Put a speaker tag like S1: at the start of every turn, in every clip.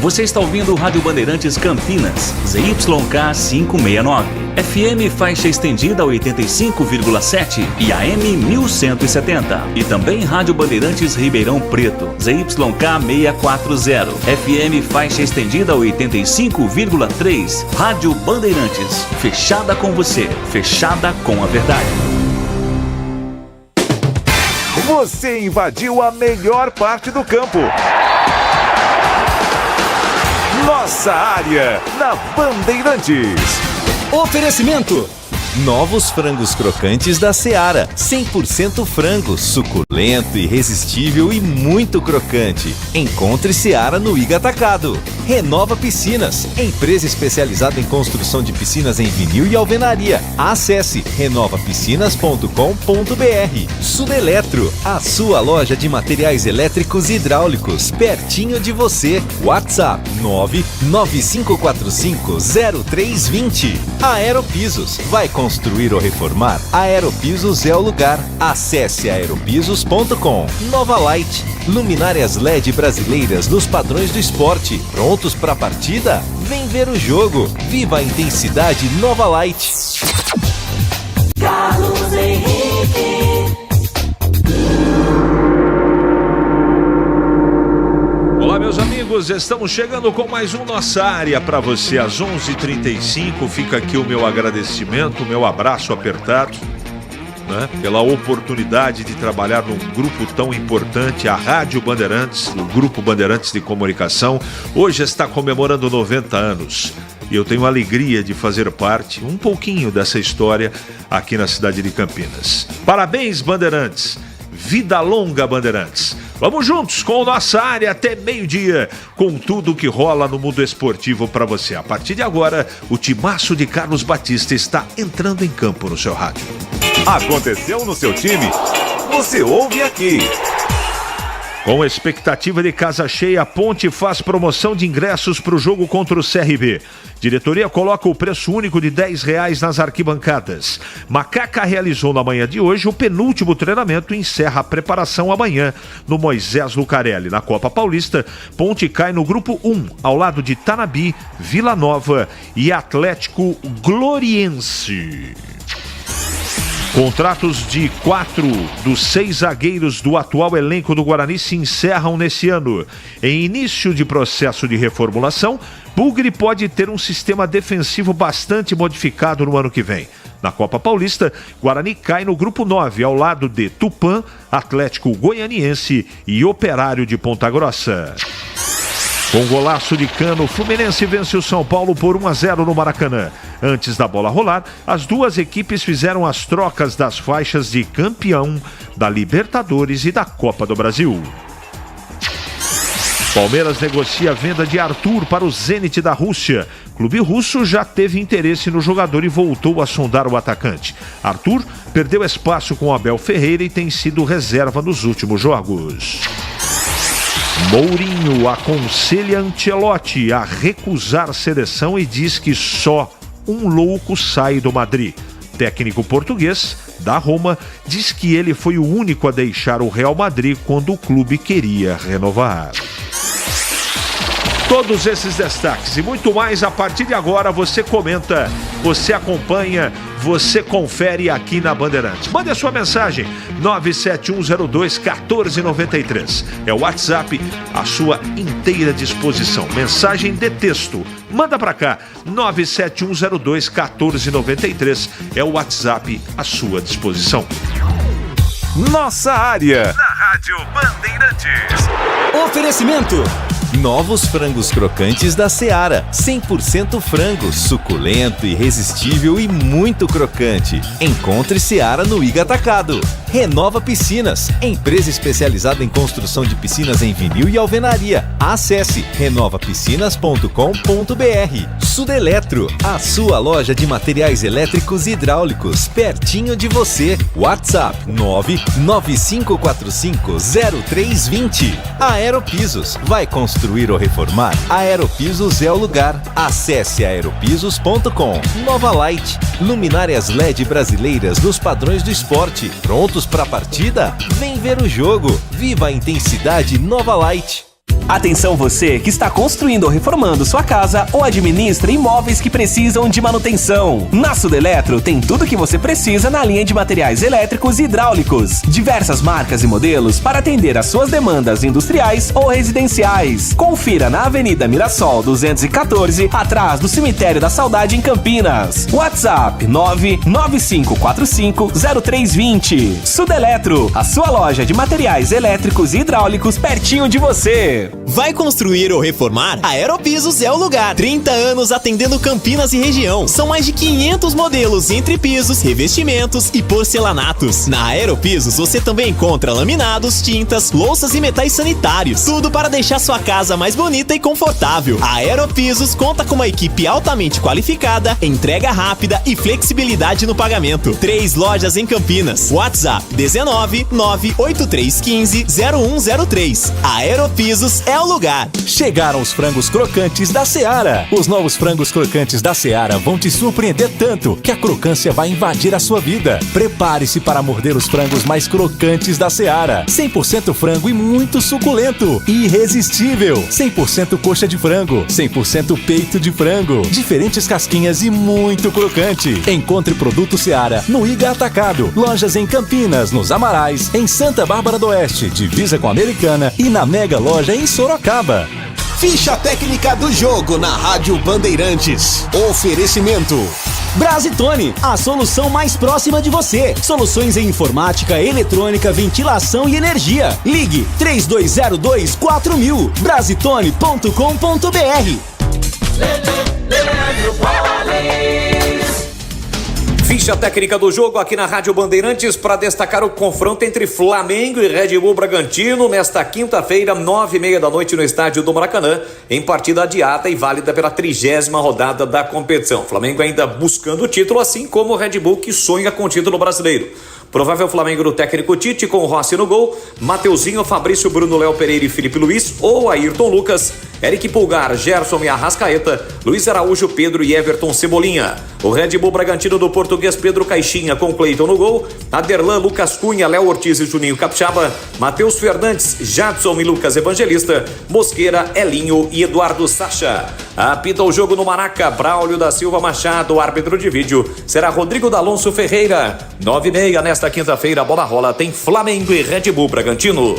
S1: Você está ouvindo Rádio Bandeirantes Campinas, ZYK 569, FM faixa estendida 85,7 e AM 1170. E também Rádio Bandeirantes Ribeirão Preto, ZYK 640, FM faixa estendida 85,3. Rádio Bandeirantes, fechada com você, fechada com a verdade.
S2: Você invadiu a melhor parte do campo. Nossa área, na Bandeirantes.
S3: Oferecimento: novos frangos crocantes da Seara. 100% frango, suculento, irresistível e muito crocante. Encontre Seara no Iga Atacado. Renova Piscinas, empresa especializada em construção de piscinas em vinil e alvenaria. Acesse renovapiscinas.com.br. Sudeletro, a sua loja de materiais elétricos e hidráulicos, pertinho de você. WhatsApp 995450320. Aeropisos, vai construir ou reformar? Aeropisos é o lugar. Acesse aeropisos.com. Nova Light, luminárias LED brasileiras nos padrões do esporte. Prontos para a partida? Vem ver o jogo. Viva a intensidade Nova Light.
S4: Carlos Henrique.
S5: Olá, meus amigos, estamos chegando com mais um Nossa Área para você às 11h35. Fica aqui o meu agradecimento, o meu abraço apertado, né, pela oportunidade de trabalhar num grupo tão importante, a Rádio Bandeirantes, o Grupo Bandeirantes de Comunicação. Hoje está comemorando 90 anos e eu tenho a alegria de fazer parte, um pouquinho dessa história aqui na cidade de Campinas. Parabéns, Bandeirantes! Vida longa, Bandeirantes! Vamos juntos com Nossa Área até meio-dia, com tudo que rola no mundo esportivo para você. A partir de agora, o timaço de Carlos Batista está entrando em campo no seu rádio.
S2: Aconteceu no seu time? Você ouve aqui.
S5: Com expectativa de casa cheia, a Ponte faz promoção de ingressos para o jogo contra o CRB. Diretoria coloca o preço único de R$10 nas arquibancadas. Macaca realizou na manhã de hoje o penúltimo treinamento e encerra a preparação amanhã no Moisés Lucarelli. Na Copa Paulista, Ponte cai no grupo 1, ao lado de Tanabi, Vila Nova e Atlético Gloriense. Contratos de 4 dos 6 zagueiros do atual elenco do Guarani se encerram nesse ano. Em início de processo de reformulação, Bugre pode ter um sistema defensivo bastante modificado no ano que vem. Na Copa Paulista, Guarani cai no grupo 9, ao lado de Tupã, Atlético Goianiense e Operário de Ponta Grossa. Com golaço de Cano, o Fluminense vence o São Paulo por 1-0 no Maracanã. Antes da bola rolar, as duas equipes fizeram as trocas das faixas de campeão da Libertadores e da Copa do Brasil. Palmeiras negocia a venda de Arthur para o Zenit da Rússia. O clube russo já teve interesse no jogador e voltou a sondar o atacante. Arthur perdeu espaço com Abel Ferreira e tem sido reserva nos últimos jogos. Mourinho aconselha Ancelotti a recusar seleção e diz que só um louco sai do Madrid. Técnico português da Roma diz que ele foi o único a deixar o Real Madrid quando o clube queria renovar. Todos esses destaques e muito mais a partir de agora você comenta, você acompanha, você confere aqui na Bandeirantes. Mande a sua mensagem, 97102-1493. É o WhatsApp à sua inteira disposição. Mensagem de texto. Manda pra cá, 97102-1493. É o WhatsApp à sua disposição.
S2: Nossa Área,
S4: na Rádio Bandeirantes.
S3: Oferecimento: novos frangos crocantes da Seara. 100% frango, suculento, irresistível e muito crocante. Encontre Seara no Iga Atacado. Renova Piscinas, empresa especializada em construção de piscinas em vinil e alvenaria. Acesse renovapiscinas.com.br. Sudeletro, a sua loja de materiais elétricos e hidráulicos, pertinho de você. WhatsApp 995450320. Aeropisos, vai construir ou reformar? Aeropisos é o lugar. Acesse aeropisos.com. Nova Light, luminárias LED brasileiras nos padrões do esporte. Prontos para a partida? Vem ver o jogo. Viva a intensidade Nova Light.
S6: Atenção você que está construindo ou reformando sua casa ou administra imóveis que precisam de manutenção. Na Sudeletro tem tudo que você precisa na linha de materiais elétricos e hidráulicos. Diversas marcas e modelos para atender às suas demandas industriais ou residenciais. Confira na Avenida Mirassol 214, atrás do Cemitério da Saudade em Campinas. WhatsApp 995450320. Sudeletro, a sua loja de materiais elétricos e hidráulicos pertinho de você.
S7: Vai construir ou reformar? A Aeropisos é o lugar. 30 anos atendendo Campinas e região. São mais de 500 modelos entre pisos, revestimentos e porcelanatos. Na Aeropisos você também encontra laminados, tintas, louças e metais sanitários. Tudo para deixar sua casa mais bonita e confortável. A Aeropisos conta com uma equipe altamente qualificada, entrega rápida e flexibilidade no pagamento. 3 lojas em Campinas. WhatsApp 19 98315 0103. A Aeropisos é o lugar.
S8: Chegaram os frangos crocantes da Seara. Os novos frangos crocantes da Seara vão te surpreender tanto que a crocância vai invadir a sua vida. Prepare-se para morder os frangos mais crocantes da Seara. 100% frango e muito suculento. Irresistível. 100% coxa de frango. 100% peito de frango. Diferentes casquinhas e muito crocante. Encontre produto Seara no Iga Atacado. Lojas em Campinas, nos Amarais, em Santa Bárbara do Oeste, divisa com a Americana e na Mega Loja em Sorocaba.
S9: Ficha técnica do jogo na Rádio Bandeirantes. Oferecimento
S10: Brasitone, a solução mais próxima de você. Soluções em informática, eletrônica, ventilação e energia. Ligue 3202-4000. Brasitone.com.br.
S11: Ficha técnica do jogo aqui na Rádio Bandeirantes para destacar o confronto entre Flamengo e Red Bull Bragantino nesta quinta-feira, 9h30 da noite no estádio do Maracanã, em partida adiada e válida pela 30ª rodada da competição. Flamengo ainda buscando o título, assim como o Red Bull que sonha com o título brasileiro. Provável Flamengo do técnico Tite com o Rossi no gol, Mateuzinho, Fabrício, Bruno, Léo Pereira e Felipe Luiz ou Ayrton Lucas, Eric Pulgar, Gerson e Arrascaeta, Luiz Araújo, Pedro e Everton Cebolinha. O Red Bull Bragantino do português Pedro Caixinha com Cleiton no gol, Aderlan, Lucas Cunha, Léo Ortiz e Juninho Capixaba, Matheus Fernandes, Jadson e Lucas Evangelista, Mosqueira, Elinho e Eduardo Sacha. Apita o jogo no Maraca, Braulio da Silva Machado, árbitro de vídeo será Rodrigo D'Alonso Ferreira. 9h30 nesta quinta-feira, a bola rola, tem Flamengo e Red Bull Bragantino.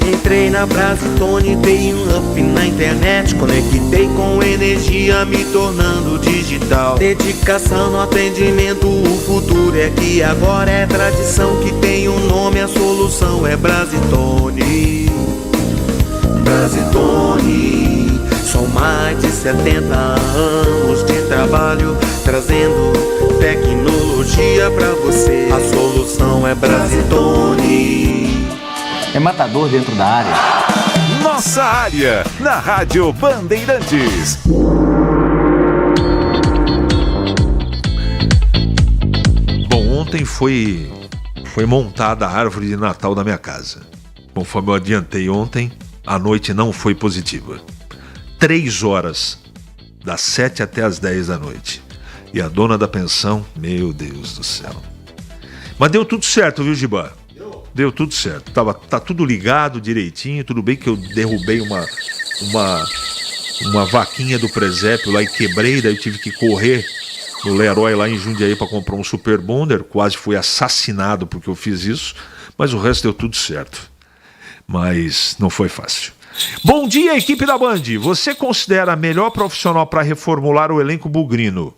S12: Entrei na Brasitone, dei um up na internet, conectei com energia, me tornando digital. Dedicação no atendimento, o futuro é aqui, agora é tradição que tem um nome, a solução é Brasitone. Brasitone, são mais de 70 anos de trabalho, trazendo tecnologia pra você. A solução é Brasitone.
S13: É matador dentro da área.
S2: Nossa área, na Rádio Bandeirantes.
S5: Bom, ontem foi montada a árvore de Natal da minha casa. Conforme eu adiantei ontem, a noite não foi positiva. 3 horas, das 7 até as 10 da noite. E a dona da pensão, meu Deus do céu. Mas deu tudo certo, viu, Gibá? Deu tudo certo. Tá tudo ligado direitinho. Tudo bem que eu derrubei uma vaquinha do presépio lá e quebrei. Daí eu tive que correr no Leroy lá em Jundiaí para comprar um Super Bonder. Quase fui assassinado porque eu fiz isso. Mas o resto deu tudo certo. Mas não foi fácil. Bom dia, equipe da Band. Você considera a melhor profissional para reformular o elenco bugrino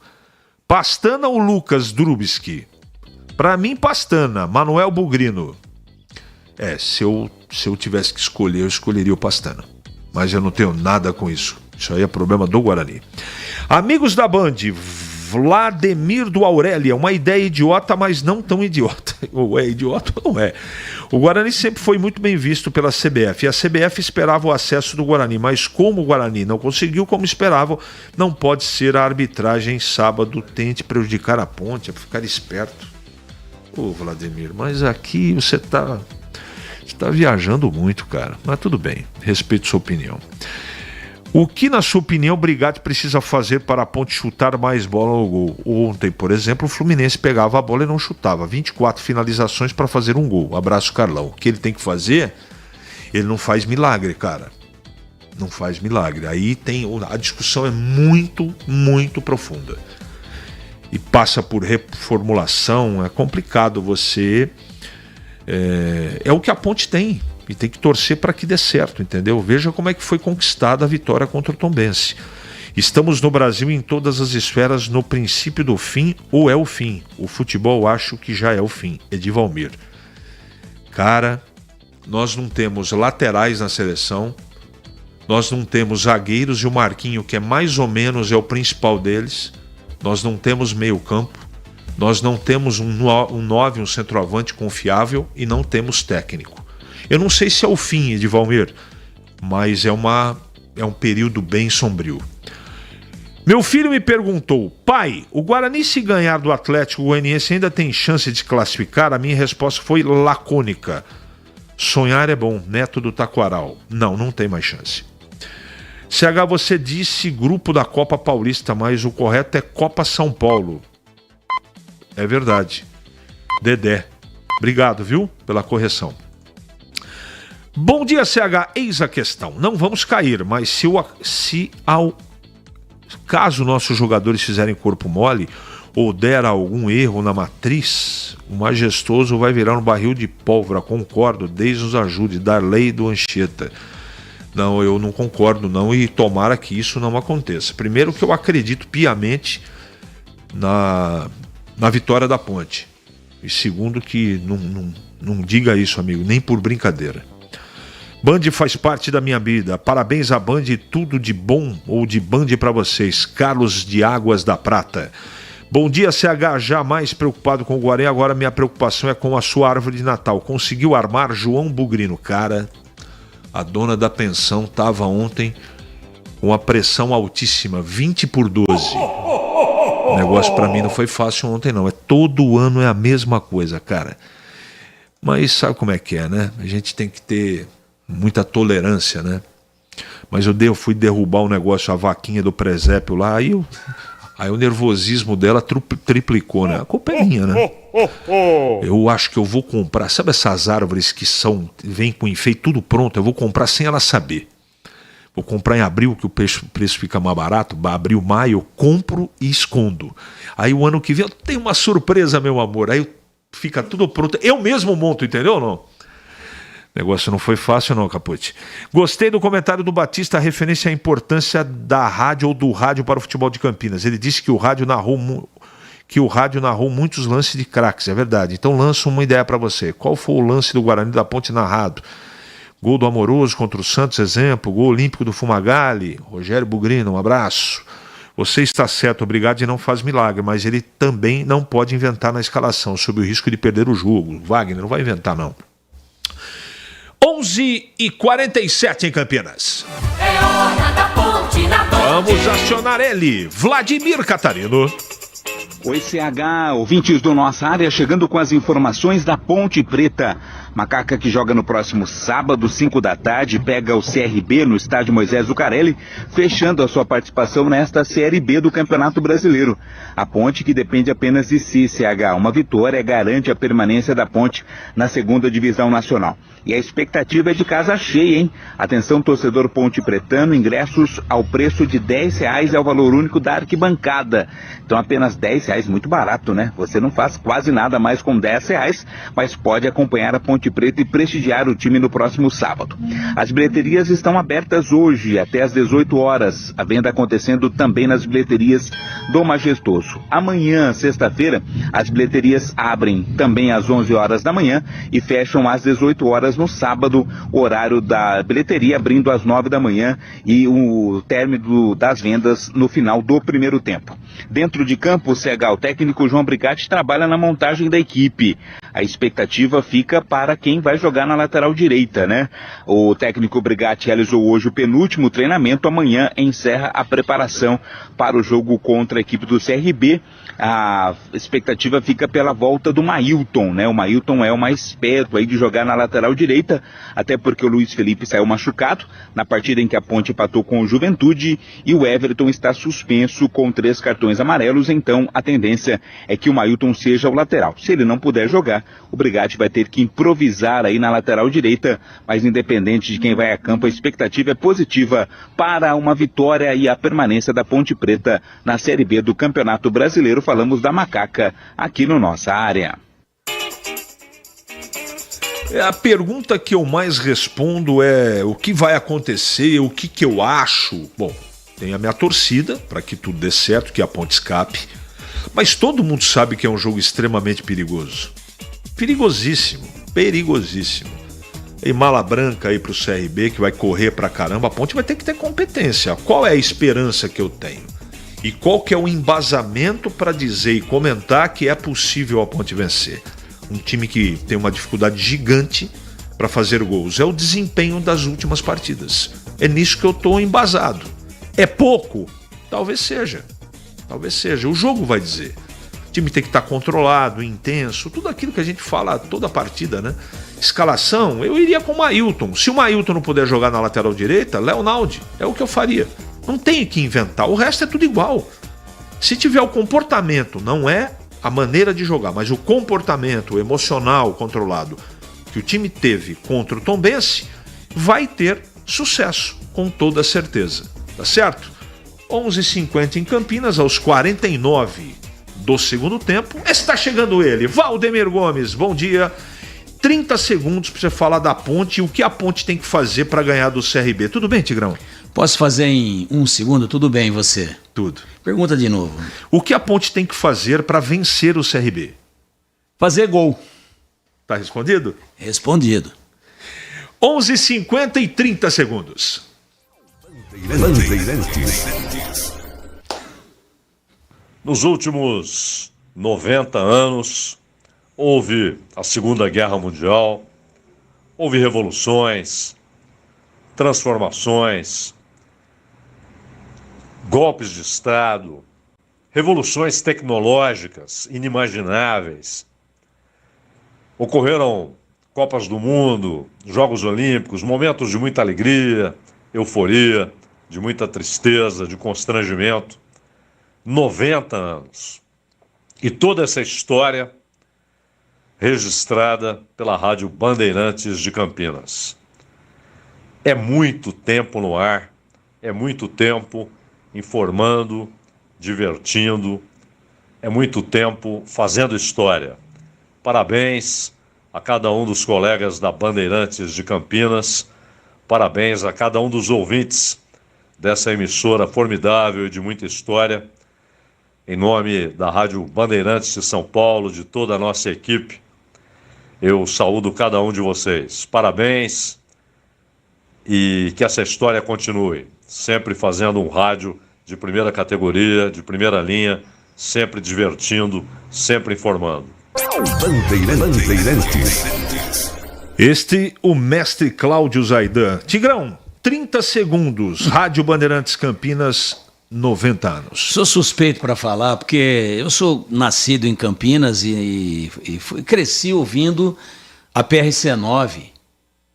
S5: Pastana ou Lucas Drubski? Para mim, Pastana. Manuel Bugrino. Se eu tivesse que escolher, eu escolheria o Pastana. Mas eu não tenho nada com isso. Isso aí é problema do Guarani. Amigos da Band, Vladimir do Aurélia, uma ideia idiota, mas não tão idiota. Ou é idiota ou não é. O Guarani sempre foi muito bem visto pela CBF. E a CBF esperava o acesso do Guarani, mas como o Guarani não conseguiu como esperava, não pode ser a arbitragem sábado tente prejudicar a Ponte, é para ficar esperto. Ô Vladimir, mas aqui você tá viajando muito, cara. Mas tudo bem, respeito sua opinião. O que, na sua opinião, o Brigatti precisa fazer para a Ponte chutar mais bola no gol? Ontem, por exemplo, o Fluminense pegava a bola e não chutava. 24 finalizações para fazer um gol. Abraço, Carlão. O que ele tem que fazer? Ele não faz milagre, cara. não faz milagre. Aí a discussão é muito, muito profunda. E passa por reformulação, é complicado você... É o que a Ponte tem, e tem que torcer para que dê certo, entendeu? Veja como é que foi conquistada a vitória contra o Tombense. Estamos no Brasil em todas as esferas no princípio do fim, ou é o fim. O futebol acho que já é o fim. Edivalmir. Cara, nós não temos laterais na seleção, nós não temos zagueiros e o Marquinho, que é mais ou menos o principal deles, nós não temos meio campo, nós não temos um 9, um centroavante confiável e não temos técnico. Eu não sei se é o fim, Edivalmir, mas é um período bem sombrio. Meu filho me perguntou: pai, o Guarani se ganhar do Atlético Goianiense ainda tem chance de classificar? A minha resposta foi lacônica: sonhar é bom, Neto do Taquaral. Não tem mais chance. CH, você disse grupo da Copa Paulista, mas o correto é Copa São Paulo. É verdade. Dedé. Obrigado, viu, pela correção. Bom dia, CH. Eis a questão. Não vamos cair, mas caso nossos jogadores fizerem corpo mole ou der algum erro na matriz, o Majestoso vai virar um barril de pólvora. Concordo, Deus nos ajude. Darley do Anchieta. Não, eu não concordo não, e tomara que isso não aconteça. Primeiro que eu acredito piamente na vitória da Ponte. E segundo que não diga isso, amigo, nem por brincadeira. Band faz parte da minha vida. Parabéns à Band e tudo de bom ou de Band para vocês. Carlos de Águas da Prata. Bom dia, CH. Jamais preocupado com o Guarani. Agora minha preocupação é com a sua árvore de Natal. Conseguiu armar, João Bugrino? Cara, a dona da pensão estava ontem com a pressão altíssima, 20/12. O negócio para mim não foi fácil ontem não. Todo ano é a mesma coisa, cara. Mas sabe como é que é, né? A gente tem que ter muita tolerância, né? Mas eu fui derrubar o negócio, a vaquinha do presépio lá, aí o nervosismo dela triplicou, né? A culpa é minha, né? Eu acho que eu vou comprar, sabe essas árvores que vem com enfeite tudo pronto? Eu vou comprar sem ela saber. Vou comprar em abril, que o preço fica mais barato, abril, maio, eu compro e escondo. Aí o ano que vem eu tenho uma surpresa, meu amor, aí fica tudo pronto, eu mesmo monto, entendeu ou não? O negócio não foi fácil não, Capote. Gostei do comentário do Batista, a referência à importância da rádio ou do rádio para o futebol de Campinas. Ele disse que o rádio narrou muitos lances de craques, é verdade. Então lanço uma ideia para você. Qual foi o lance do Guarani da Ponte narrado? Gol do Amoroso contra o Santos, exemplo. Gol olímpico do Fumagalli. Rogério Bugrino, um abraço. Você está certo, obrigado, e não faz milagre, mas ele também não pode inventar na escalação, sob o risco de perder o jogo. Wagner não vai inventar, não. 11h47 em Campinas.
S4: É hora da Ponte na Band.
S5: Vamos acionar ele, Vladimir Catarino.
S14: Oi, CH, ouvintes do Nossa Área, chegando com as informações da Ponte Preta. Macaca que joga no próximo sábado, 5 da tarde, pega o CRB no estádio Moisés Zucarelli, fechando a sua participação nesta Série B do Campeonato Brasileiro. A Ponte que depende apenas de si, CH. Uma vitória garante a permanência da Ponte na segunda divisão nacional. E a expectativa é de casa cheia, hein? Atenção, torcedor ponte pretano, ingressos ao preço de R$10 é o valor único da arquibancada. Então apenas R$10, muito barato, né? Você não faz quase nada mais com R$10, mas pode acompanhar a Ponte Preta e prestigiar o time no próximo sábado. As bilheterias estão abertas hoje até às 18 horas, a venda acontecendo também nas bilheterias do Majestoso. Amanhã, sexta-feira, as bilheterias abrem também às 11 horas da manhã e fecham às 18 horas no sábado, o horário da bilheteria abrindo às 9 da manhã e o término das vendas no final do primeiro tempo. Dentro de campo, CH, o técnico João Brigatti trabalha na montagem da equipe. A expectativa fica para quem vai jogar na lateral direita, né? O técnico Brigatti realizou hoje o penúltimo treinamento, amanhã encerra a preparação para o jogo contra a equipe do CRB. A expectativa fica pela volta do Mailton, né? O Mailton é o mais perto aí de jogar na lateral direita, até porque o Luiz Felipe saiu machucado na partida em que a Ponte empatou com o Juventude e o Everton está suspenso com 3 cartões amarelos, então a tendência é que o Mailton seja o lateral. Se ele não puder jogar, o Brigatti vai ter que improvisar aí na lateral direita, mas independente de quem vai a campo, a expectativa é positiva para uma vitória e a permanência da Ponte Preta na Série B do Campeonato Brasileiro. Falamos da Macaca aqui no Nossa Área.
S5: A pergunta que eu mais respondo é o que vai acontecer, o que eu acho. Bom, tem a minha torcida para que tudo dê certo, que a Ponte escape. Mas todo mundo sabe que é um jogo extremamente perigoso. Perigosíssimo, perigosíssimo. E mala branca aí pro CRB, que vai correr pra caramba. A Ponte vai ter que ter competência. Qual é a esperança que eu tenho? E qual que é o embasamento para dizer e comentar que é possível a Ponte vencer? Um time que tem uma dificuldade gigante para fazer gols. É o desempenho das últimas partidas. É nisso que eu estou embasado. É pouco? Talvez seja. Talvez seja. O jogo vai dizer. O time tem que estar controlado, intenso, tudo aquilo que a gente fala toda a partida, né? Escalação, eu iria com o Mailton. Se o Mailton não puder jogar na lateral direita, Léo Naldi. É o que eu faria. Não tem que inventar. O resto é tudo igual. Se tiver o comportamento, não é a maneira de jogar, mas o comportamento emocional controlado que o time teve contra o Tombense, vai ter sucesso, com toda certeza. Tá certo? 11h50 em Campinas, aos 49 do segundo tempo. Está chegando ele, Valdemir Gomes. Bom dia. 30 segundos para você falar da Ponte e o que a Ponte tem que fazer para ganhar do CRB. Tudo bem, Tigrão?
S15: Posso fazer em 1 segundo? Tudo bem, você?
S5: Tudo.
S15: Pergunta de novo.
S5: O que a Ponte tem que fazer para vencer o CRB?
S15: Fazer gol.
S5: Tá respondido?
S15: Respondido.
S5: 11h50 e 30 segundos.
S16: Nos últimos 90 anos, houve a Segunda Guerra Mundial, houve revoluções, transformações, golpes de Estado, revoluções tecnológicas inimagináveis. Ocorreram Copas do Mundo, Jogos Olímpicos, momentos de muita alegria, euforia, de muita tristeza, de constrangimento. 90 anos. E toda essa história registrada pela Rádio Bandeirantes de Campinas. É muito tempo no ar, é muito tempo informando, divertindo, é muito tempo fazendo história. Parabéns a cada um dos colegas da Bandeirantes de Campinas, parabéns a cada um dos ouvintes dessa emissora formidável e de muita história. Em nome da Rádio Bandeirantes de São Paulo, de toda a nossa equipe, eu saúdo cada um de vocês. Parabéns e que essa história continue, sempre fazendo um rádio de primeira categoria, de primeira linha, sempre divertindo, sempre informando.
S5: Bandeirantes. Este, o mestre Cláudio Zaidan. Tigrão, 30 segundos, Rádio Bandeirantes Campinas, 90 anos.
S15: Sou suspeito para falar, porque eu sou nascido em Campinas e cresci ouvindo a PRC9,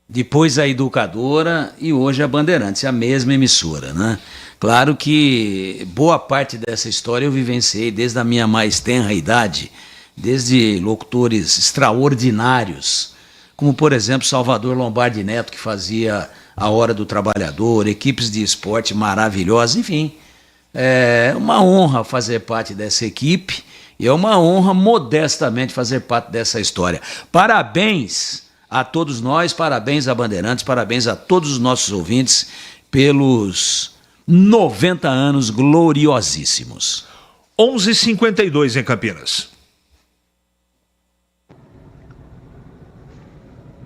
S15: depois a Educadora e hoje a Bandeirantes, a mesma emissora, né? Claro que boa parte dessa história eu vivenciei desde a minha mais tenra idade, desde locutores extraordinários, como por exemplo Salvador Lombardi Neto, que fazia A Hora do Trabalhador, equipes de esporte maravilhosas, enfim. É uma honra fazer parte dessa equipe e é uma honra modestamente fazer parte dessa história. Parabéns a todos nós, parabéns a Bandeirantes, parabéns a todos os nossos ouvintes pelos 90 anos gloriosíssimos.
S5: 11h52 em Campinas.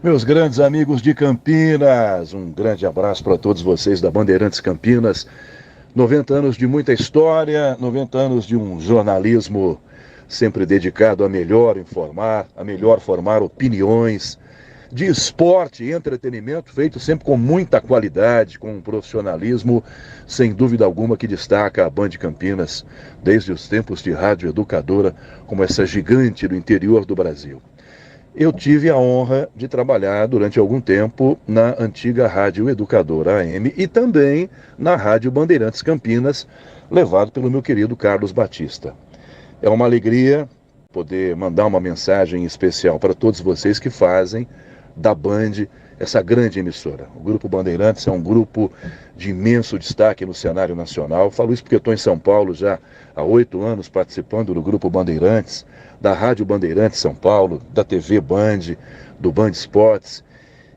S17: Meus grandes amigos de Campinas, um grande abraço para todos vocês da Bandeirantes Campinas. 90 anos de muita história, 90 anos de um jornalismo sempre dedicado a melhor informar, a melhor formar opiniões, de esporte e entretenimento feito sempre com muita qualidade, com um profissionalismo, sem dúvida alguma, que destaca a Band Campinas desde os tempos de Rádio Educadora, como essa gigante do interior do Brasil. Eu tive a honra de trabalhar durante algum tempo na antiga Rádio Educadora AM e também na Rádio Bandeirantes Campinas, levado pelo meu querido Carlos Batista. É uma alegria poder mandar uma mensagem especial para todos vocês que fazem da Band essa grande emissora. O Grupo Bandeirantes é um grupo de imenso destaque no cenário nacional. Eu falo isso porque estou em São Paulo já há 8 anos participando do Grupo Bandeirantes, da Rádio Bandeirantes São Paulo, da TV Band, do Band Esportes.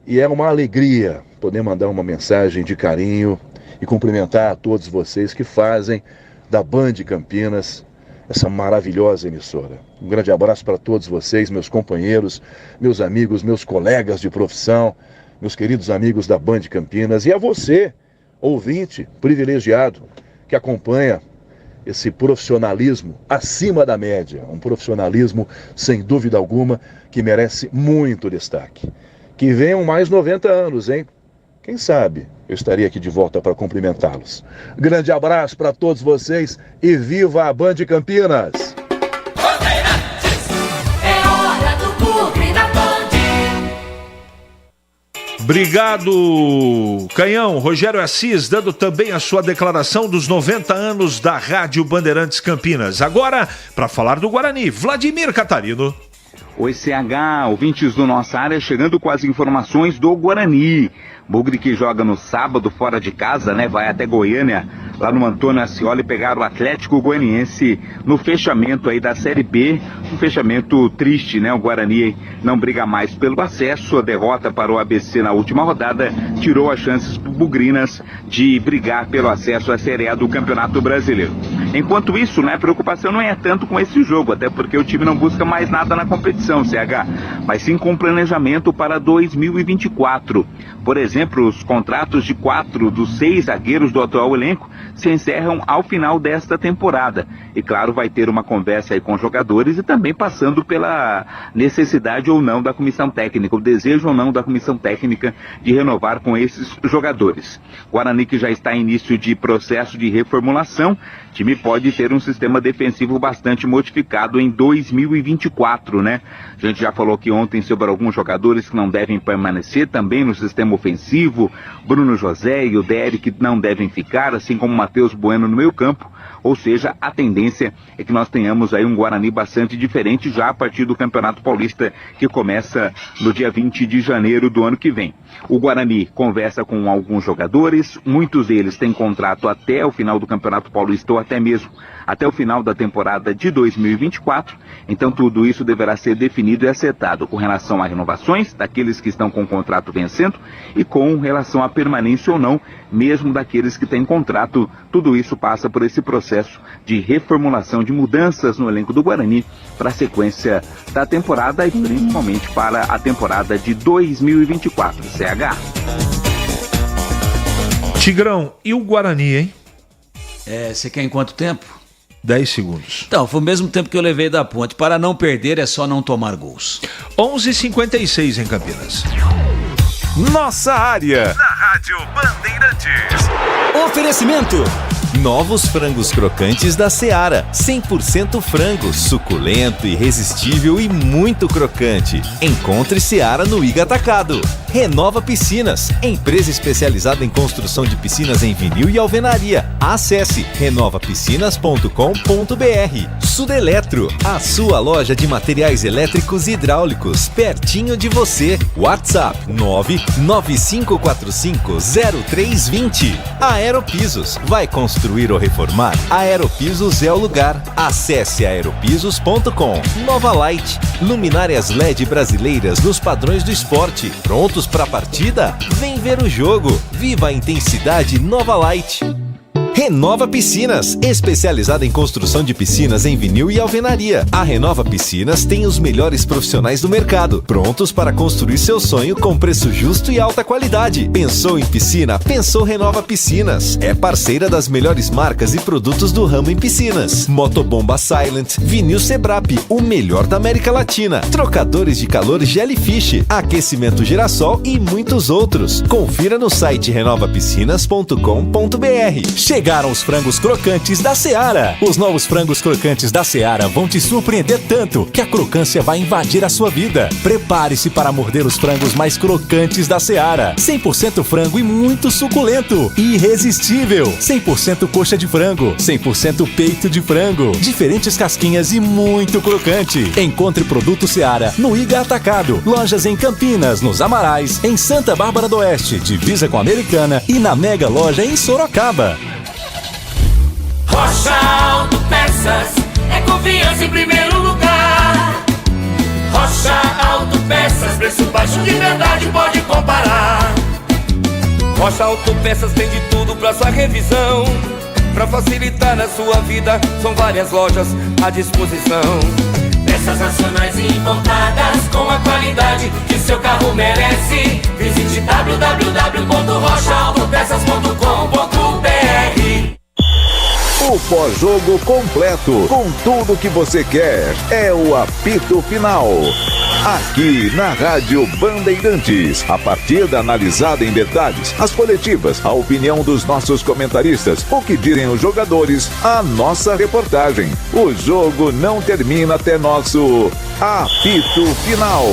S17: E é uma alegria poder mandar uma mensagem de carinho e cumprimentar a todos vocês que fazem da Band Campinas essa maravilhosa emissora. Um grande abraço para todos vocês, meus companheiros, meus amigos, meus colegas de profissão, meus queridos amigos da Band Campinas, e a você, ouvinte privilegiado, que acompanha esse profissionalismo acima da média, um profissionalismo, sem dúvida alguma, que merece muito destaque. Que venham mais 90 anos, hein? Quem sabe eu estaria aqui de volta para cumprimentá-los. Grande abraço para todos vocês e viva a Band Campinas!
S4: É hora do Bugre na Band.
S5: Obrigado, Canhão. Rogério Assis dando também a sua declaração dos 90 anos da Rádio Bandeirantes Campinas. Agora, para falar do Guarani, Vladimir Catarino.
S14: Oi, CH, ouvintes do Nossa Área, chegando com as informações do Guarani. Bugre que joga no sábado fora de casa, né? Vai até Goiânia, lá no Antônio Ascioli, pegar o Atlético Goianiense no fechamento aí da Série B. Um fechamento triste, né? O Guarani não briga mais pelo acesso. A derrota para o ABC na última rodada tirou as chances bugrinas de brigar pelo acesso à Série A do Campeonato Brasileiro. Enquanto isso, né? A preocupação não é tanto com esse jogo, até porque o time não busca mais nada na competição, CH, mas sim com planejamento para 2024. Por exemplo, os contratos de 4 dos 6 zagueiros do atual elenco se encerram ao final desta temporada. E claro, vai ter uma conversa aí com os jogadores e também passando pela necessidade ou não da comissão técnica, o desejo ou não da comissão técnica de renovar com esses jogadores. Guarani que já está em início de processo de reformulação, o time pode ter um sistema defensivo bastante modificado em 2024, né? A gente já falou aqui ontem sobre alguns jogadores que não devem permanecer também no sistema ofensivo, Bruno José e o Derek não devem ficar, assim como Matheus Bueno no meio campo, ou seja, a tendência é que nós tenhamos aí um Guarani bastante diferente já a partir do Campeonato Paulista, que começa no dia 20 de janeiro do ano que vem. O Guarani conversa com alguns jogadores, muitos deles têm contrato até o final do Campeonato Paulista ou até mesmo até o final da temporada de 2024, então tudo isso deverá ser definido e acertado com relação a renovações daqueles que estão com o contrato vencendo e com relação à permanência ou não, mesmo daqueles que têm contrato. Tudo isso passa por esse processo de reformulação, de mudanças no elenco do Guarani para a sequência da temporada e principalmente para a temporada de 2024, CH.
S5: Tigrão, e o Guarani, hein?
S15: Você quer em quanto tempo?
S5: 10 segundos.
S15: Então, foi o mesmo tempo que eu levei da Ponte. Para não perder é só não tomar gols.
S5: 11h56 em Campinas.
S2: Nossa área, na Rádio Bandeirantes.
S10: Oferecimento.
S3: Novos frangos crocantes da Seara. 100% frango, suculento, irresistível e muito crocante. Encontre Seara no Iga Atacado. Renova Piscinas, empresa especializada em construção de piscinas em vinil e alvenaria. Acesse renovapiscinas.com.br. Sudeletro, a sua loja de materiais elétricos e hidráulicos, pertinho de você. WhatsApp 995450320. Aeropisos, vai construir ou reformar? Aeropisos é o lugar. Acesse aeropisos.com. Nova Light, luminárias LED brasileiras nos padrões do esporte. Prontos para a partida? Vem ver o jogo. Viva a intensidade Nova Light. Renova Piscinas, especializada em construção de piscinas em vinil e alvenaria. A Renova Piscinas tem os melhores profissionais do mercado, prontos para construir seu sonho com preço justo e alta qualidade. Pensou em piscina? Pensou Renova Piscinas. É parceira das melhores marcas e produtos do ramo em piscinas. Motobomba Silent, Vinil Sebrap, o melhor da América Latina. Trocadores de calor Jellyfish, aquecimento Girassol e muitos outros. Confira no site renovapiscinas.com.br. Chega
S8: Chegaram os frangos crocantes da Seara. Os novos frangos crocantes da Seara vão te surpreender tanto que a crocância vai invadir a sua vida. Prepare-se para morder os frangos mais crocantes da Seara. 100% frango e muito suculento. Irresistível. 100% coxa de frango. 100% peito de frango. Diferentes casquinhas e muito crocante. Encontre produto Seara no Iga Atacado. Lojas em Campinas, nos Amarais, em Santa Bárbara do Oeste, divisa com a Americana e na Mega Loja em Sorocaba.
S4: Rocha Autopeças é confiança em primeiro lugar. Rocha Autopeças, preço baixo de verdade, pode comparar.
S18: Rocha Autopeças tem de tudo pra sua revisão. Pra facilitar a sua vida, são várias lojas à disposição.
S4: Peças nacionais e importadas com a qualidade que seu carro merece. Visite www.rochaautopeças.com.br.
S2: O pós-jogo completo, com tudo que você quer, é o apito final. Aqui na Rádio Bandeirantes, a partida analisada em detalhes, as coletivas, a opinião dos nossos comentaristas, o que dizem os jogadores, a nossa reportagem. O jogo não termina até nosso apito final.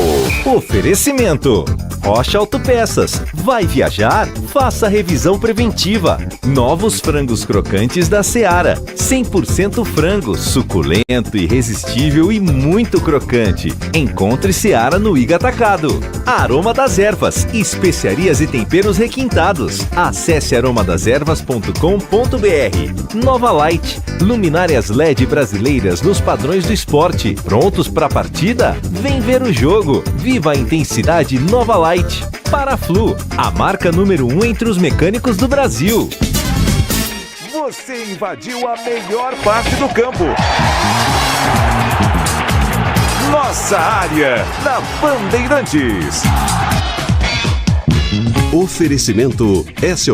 S3: Oferecimento: Rocha Autopeças. Vai viajar? Faça revisão preventiva. Novos frangos crocantes da Seara. 100% frango, suculento, irresistível e muito crocante. Encontre Seara no Iga Atacado. Aroma das Ervas, especiarias e temperos requintados. Acesse aromadeservas.com.br. Nova Light, luminárias LED brasileiras nos padrões do esporte. Prontos para a partida? Vem ver o jogo. Viva a intensidade Nova Light. Paraflu, a marca número 1 entre os mecânicos do Brasil.
S2: Você invadiu a melhor parte do campo. Nossa área, na Bandeirantes.
S19: Oferecimento SOS